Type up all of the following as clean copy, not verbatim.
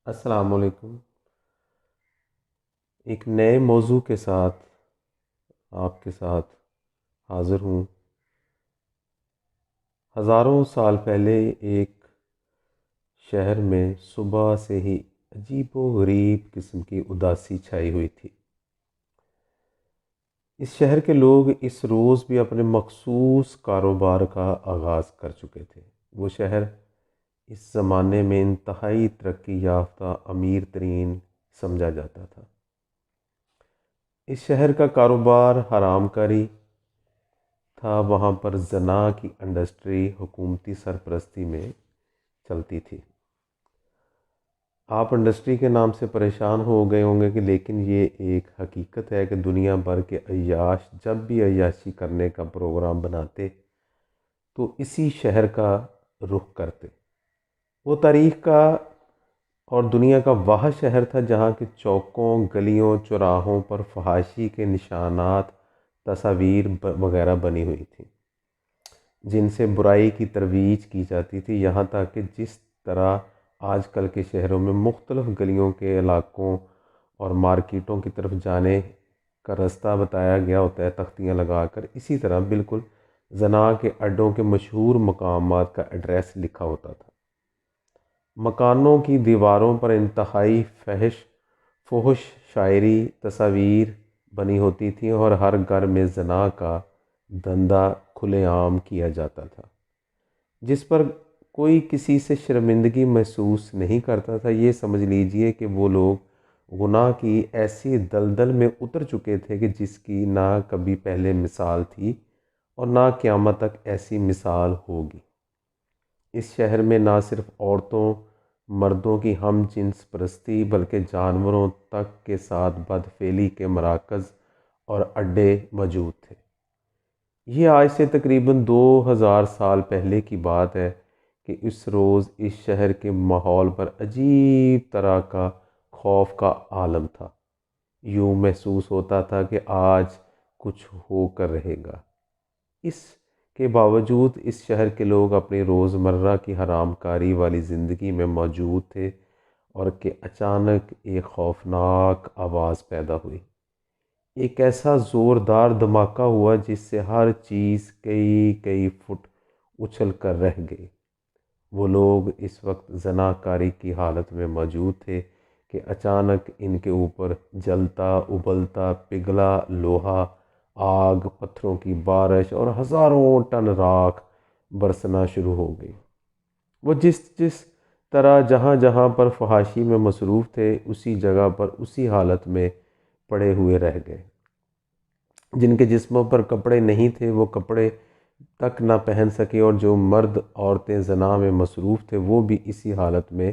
السلام علیکم۔ ایک نئے موضوع کے ساتھ آپ کے ساتھ حاضر ہوں۔ ہزاروں سال پہلے ایک شہر میں صبح سے ہی عجیب و غریب قسم کی اداسی چھائی ہوئی تھی۔ اس شہر کے لوگ اس روز بھی اپنے مخصوص کاروبار کا آغاز کر چکے تھے۔ وہ شہر اس زمانے میں انتہائی ترقی یافتہ امیر ترین سمجھا جاتا تھا۔ اس شہر کا کاروبار حرام کاری تھا۔ وہاں پر زنا کی انڈسٹری حکومتی سرپرستی میں چلتی تھی۔ آپ انڈسٹری کے نام سے پریشان ہو گئے ہوں گے لیکن یہ ایک حقیقت ہے کہ دنیا بھر کے عیاش جب بھی عیاشی کرنے کا پروگرام بناتے تو اسی شہر کا رخ کرتے۔ وہ تاریخ کا اور دنیا کا وہ شہر تھا جہاں کے چوکوں، گلیوں، چوراہوں پر فحاشی کے نشانات، تصاویر وغیرہ بنی ہوئی تھیں جن سے برائی کی ترویج کی جاتی تھی۔ یہاں تک کہ جس طرح آج کل کے شہروں میں مختلف گلیوں کے علاقوں اور مارکیٹوں کی طرف جانے کا راستہ بتایا گیا ہوتا ہے تختیاں لگا کر، اسی طرح بالکل زنا کے اڈوں کے مشہور مقامات کا ایڈریس لکھا ہوتا تھا۔ مکانوں کی دیواروں پر انتہائی فحش شاعری تصاویر بنی ہوتی تھیں اور ہر گھر میں زنا کا دھندا کھلے عام کیا جاتا تھا، جس پر کوئی کسی سے شرمندگی محسوس نہیں کرتا تھا۔ یہ سمجھ لیجئے کہ وہ لوگ گناہ کی ایسی دلدل میں اتر چکے تھے کہ جس کی نہ کبھی پہلے مثال تھی اور نہ قیامت تک ایسی مثال ہوگی۔ اس شہر میں نہ صرف عورتوں مردوں کی ہم جنس پرستی بلکہ جانوروں تک کے ساتھ بدفعلی کے مراکز اور اڈے موجود تھے۔ یہ آج سے تقریباً 2000 سال پہلے کی بات ہے کہ اس روز اس شہر کے ماحول پر عجیب طرح کا خوف کا عالم تھا۔ یوں محسوس ہوتا تھا کہ آج کچھ ہو کر رہے گا۔ اس کے باوجود اس شہر کے لوگ اپنی روزمرہ کی حرام کاری والی زندگی میں موجود تھے اور کہ اچانک ایک خوفناک آواز پیدا ہوئی۔ ایک ایسا زوردار دھماکہ ہوا جس سے ہر چیز کئی فٹ اچھل کر رہ گئی۔ وہ لوگ اس وقت زنا کاری کی حالت میں موجود تھے کہ اچانک ان کے اوپر جلتا ابلتا پگھلا لوہا، آگ، پتھروں کی بارش اور ہزاروں ٹن راکھ برسنا شروع ہو گئی۔ وہ جس طرح جہاں جہاں پر فحاشی میں مصروف تھے اسی جگہ پر اسی حالت میں پڑے ہوئے رہ گئے۔ جن کے جسموں پر کپڑے نہیں تھے وہ کپڑے تک نہ پہن سکے اور جو مرد عورتیں زنا میں مصروف تھے وہ بھی اسی حالت میں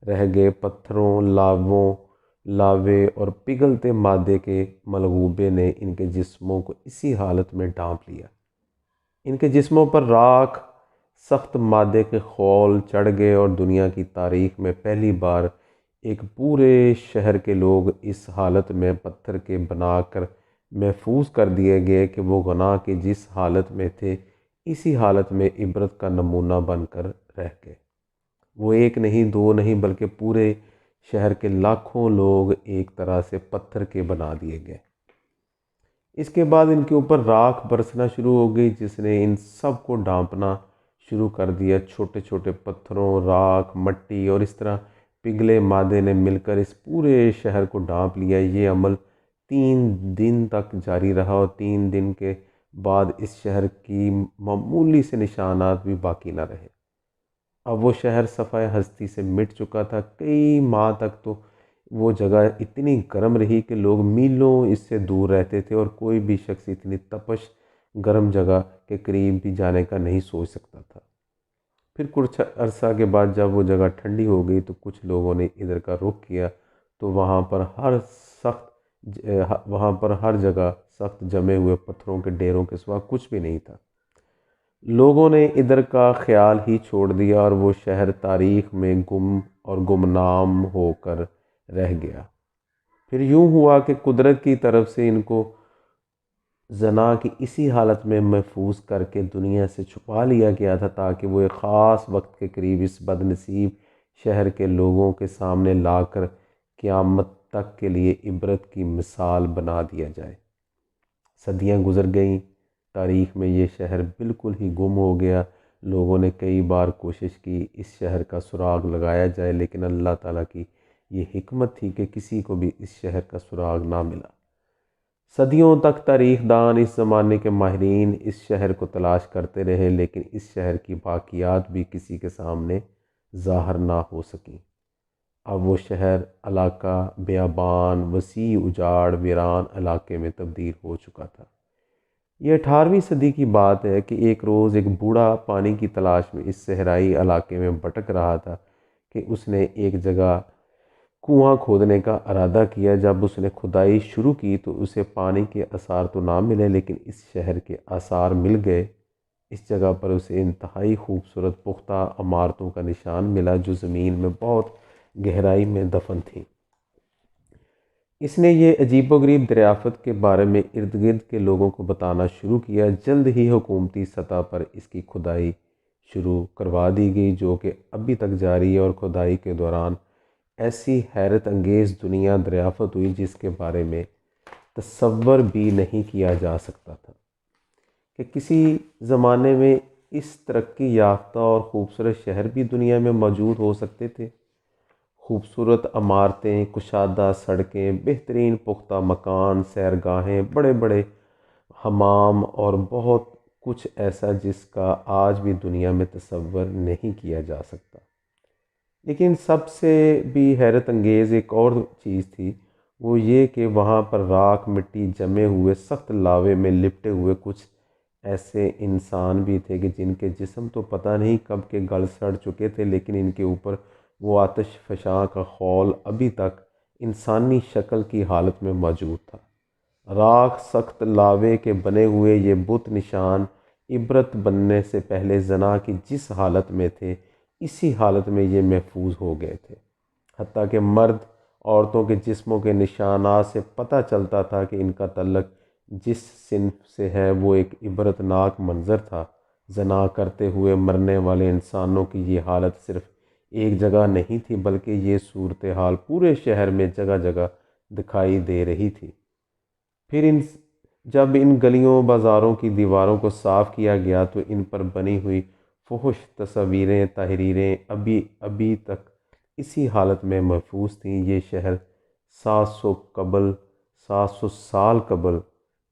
رہ گئے۔ پتھروں، لاوے اور پگھلتے مادے کے ملغوبے نے ان کے جسموں کو اسی حالت میں ڈھانپ لیا۔ ان کے جسموں پر راکھ سخت مادے کے خول چڑھ گئے اور دنیا کی تاریخ میں پہلی بار ایک پورے شہر کے لوگ اس حالت میں پتھر کے بنا کر محفوظ کر دیے گئے کہ وہ گناہ کے جس حالت میں تھے اسی حالت میں عبرت کا نمونہ بن کر رہ گئے۔ وہ ایک نہیں دو نہیں بلکہ پورے شہر کے لاکھوں لوگ ایک طرح سے پتھر کے بنا دیے گئے۔ اس کے بعد ان کے اوپر راکھ برسنا شروع ہو گئی جس نے ان سب کو ڈھانپنا شروع کر دیا۔ چھوٹے چھوٹے پتھروں، راکھ، مٹی اور اس طرح پگھلے مادے نے مل کر اس پورے شہر کو ڈھانپ لیا۔ یہ عمل 3 دن تک جاری رہا اور 3 دن کے بعد اس شہر کی معمولی سے نشانات بھی باقی نہ رہے۔ اب وہ شہر صفحۂ ہستی سے مٹ چکا تھا۔ کئی ماہ تک تو وہ جگہ اتنی گرم رہی کہ لوگ میلوں اس سے دور رہتے تھے اور کوئی بھی شخص اتنی تپش گرم جگہ کے قریب بھی جانے کا نہیں سوچ سکتا تھا۔ پھر کچھ عرصہ کے بعد جب وہ جگہ ٹھنڈی ہو گئی تو کچھ لوگوں نے ادھر کا رخ کیا تو وہاں پر ہر جگہ سخت جمے ہوئے پتھروں کے ڈھیروں کے سوا کچھ بھی نہیں تھا۔ لوگوں نے ادھر کا خیال ہی چھوڑ دیا اور وہ شہر تاریخ میں گم اور گمنام ہو کر رہ گیا۔ پھر یوں ہوا کہ قدرت کی طرف سے ان کو زنا کی اسی حالت میں محفوظ کر کے دنیا سے چھپا لیا گیا تھا تاکہ وہ ایک خاص وقت کے قریب اس بد نصیب شہر کے لوگوں کے سامنے لا کر قیامت تک کے لیے عبرت کی مثال بنا دیا جائے۔ صدیاں گزر گئیں، تاریخ میں یہ شہر بالکل ہی گم ہو گیا۔ لوگوں نے کئی بار کوشش کی اس شہر کا سراغ لگایا جائے، لیکن اللہ تعالیٰ کی یہ حکمت تھی کہ کسی کو بھی اس شہر کا سراغ نہ ملا۔ صدیوں تک تاریخ دان، اس زمانے کے ماہرین اس شہر کو تلاش کرتے رہے، لیکن اس شہر کی باقیات بھی کسی کے سامنے ظاہر نہ ہو سکیں۔ اب وہ شہر علاقہ بیابان، وسیع اجاڑ ویران علاقے میں تبدیل ہو چکا تھا۔ یہ 18ویں صدی کی بات ہے کہ ایک روز ایک بوڑھا پانی کی تلاش میں اس صحرائی علاقے میں بھٹک رہا تھا کہ اس نے ایک جگہ کنواں کھودنے کا ارادہ کیا۔ جب اس نے کھدائی شروع کی تو اسے پانی کے آثار تو نہ ملے، لیکن اس شہر کے آثار مل گئے۔ اس جگہ پر اسے انتہائی خوبصورت پختہ عمارتوں کا نشان ملا جو زمین میں بہت گہرائی میں دفن تھیں۔ اس نے یہ عجیب و غریب دریافت کے بارے میں ارد گرد کے لوگوں کو بتانا شروع کیا۔ جلد ہی حکومتی سطح پر اس کی کھدائی شروع کروا دی گئی، جو کہ ابھی تک جاری ہے، اور کھدائی کے دوران ایسی حیرت انگیز دنیا دریافت ہوئی جس کے بارے میں تصور بھی نہیں کیا جا سکتا تھا کہ کسی زمانے میں اس ترقی یافتہ اور خوبصورت شہر بھی دنیا میں موجود ہو سکتے تھے۔ خوبصورت عمارتیں، کشادہ سڑکیں، بہترین پختہ مکان، سیرگاہیں، بڑے بڑے حمام اور بہت کچھ ایسا جس کا آج بھی دنیا میں تصور نہیں کیا جا سکتا۔ لیکن سب سے بھی حیرت انگیز ایک اور چیز تھی، وہ یہ کہ وہاں پر راکھ مٹی جمے ہوئے سخت لاوے میں لپٹے ہوئے کچھ ایسے انسان بھی تھے کہ جن کے جسم تو پتہ نہیں کب کے گل سڑ چکے تھے، لیکن ان کے اوپر وہ آتش فشاں کا خول ابھی تک انسانی شکل کی حالت میں موجود تھا۔ راکھ سخت لاوے کے بنے ہوئے یہ بت نشان عبرت بننے سے پہلے زنا کی جس حالت میں تھے، اسی حالت میں یہ محفوظ ہو گئے تھے۔ حتیٰ کہ مرد عورتوں کے جسموں کے نشانات سے پتہ چلتا تھا کہ ان کا تعلق جس صنف سے ہے۔ وہ ایک عبرتناک منظر تھا۔ زنا کرتے ہوئے مرنے والے انسانوں کی یہ حالت صرف ایک جگہ نہیں تھی، بلکہ یہ صورتحال پورے شہر میں جگہ جگہ دکھائی دے رہی تھی۔ پھر جب ان گلیوں بازاروں کی دیواروں کو صاف کیا گیا تو ان پر بنی ہوئی فحش تصویریں، تحریریں ابھی تک اسی حالت میں محفوظ تھیں۔ یہ شہر 700 سال قبل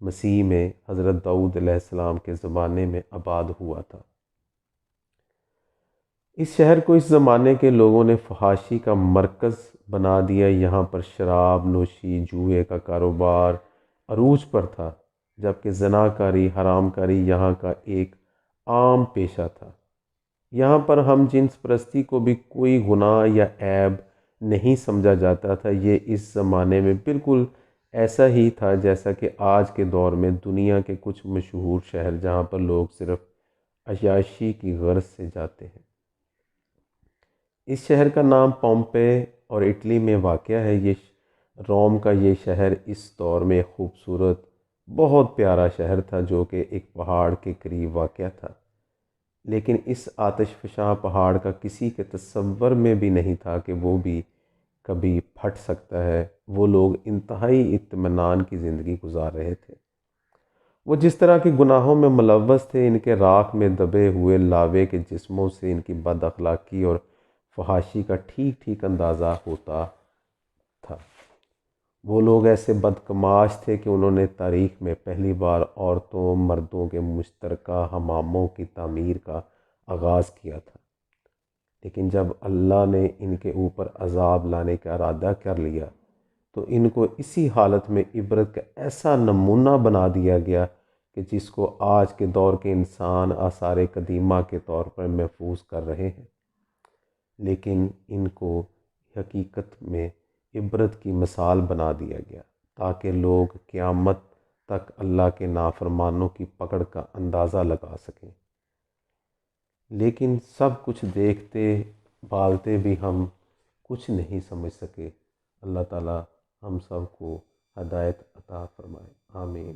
مسیح میں حضرت داؤد علیہ السلام کے زمانے میں آباد ہوا تھا۔ اس شہر کو اس زمانے کے لوگوں نے فحاشی کا مرکز بنا دیا۔ یہاں پر شراب نوشی، جوئے کا کاروبار عروج پر تھا، جبکہ زنا کاری، حرام کاری یہاں کا ایک عام پیشہ تھا۔ یہاں پر ہم جنس پرستی کو بھی کوئی گناہ یا عیب نہیں سمجھا جاتا تھا۔ یہ اس زمانے میں بالکل ایسا ہی تھا جیسا کہ آج کے دور میں دنیا کے کچھ مشہور شہر، جہاں پر لوگ صرف عیاشی کی غرض سے جاتے ہیں۔ اس شہر کا نام پومپے اور اٹلی میں واقع ہے۔ روم کا یہ شہر اس دور میں ایک خوبصورت بہت پیارا شہر تھا جو کہ ایک پہاڑ کے قریب واقع تھا، لیکن اس آتش فشاں پہاڑ کا کسی کے تصور میں بھی نہیں تھا کہ وہ بھی کبھی پھٹ سکتا ہے۔ وہ لوگ انتہائی اطمینان کی زندگی گزار رہے تھے۔ وہ جس طرح کے گناہوں میں ملوث تھے، ان کے راکھ میں دبے ہوئے لاوے کے جسموں سے ان کی بد اخلاقی اور فحاشی کا ٹھیک ٹھیک اندازہ ہوتا تھا۔ وہ لوگ ایسے بدقماش تھے کہ انہوں نے تاریخ میں پہلی بار عورتوں مردوں کے مشترکہ حماموں کی تعمیر کا آغاز کیا تھا، لیکن جب اللہ نے ان کے اوپر عذاب لانے کا ارادہ کر لیا تو ان کو اسی حالت میں عبرت کا ایسا نمونہ بنا دیا گیا کہ جس کو آج کے دور کے انسان آثار قدیمہ کے طور پر محفوظ کر رہے ہیں، لیکن ان کو حقیقت میں عبرت کی مثال بنا دیا گیا تاکہ لوگ قیامت تک اللہ کے نافرمانوں کی پکڑ کا اندازہ لگا سکیں۔ لیکن سب کچھ دیکھتے بھالتے بھی ہم کچھ نہیں سمجھ سکے۔ اللہ تعالی ہم سب کو ہدایت عطا فرمائے، آمین۔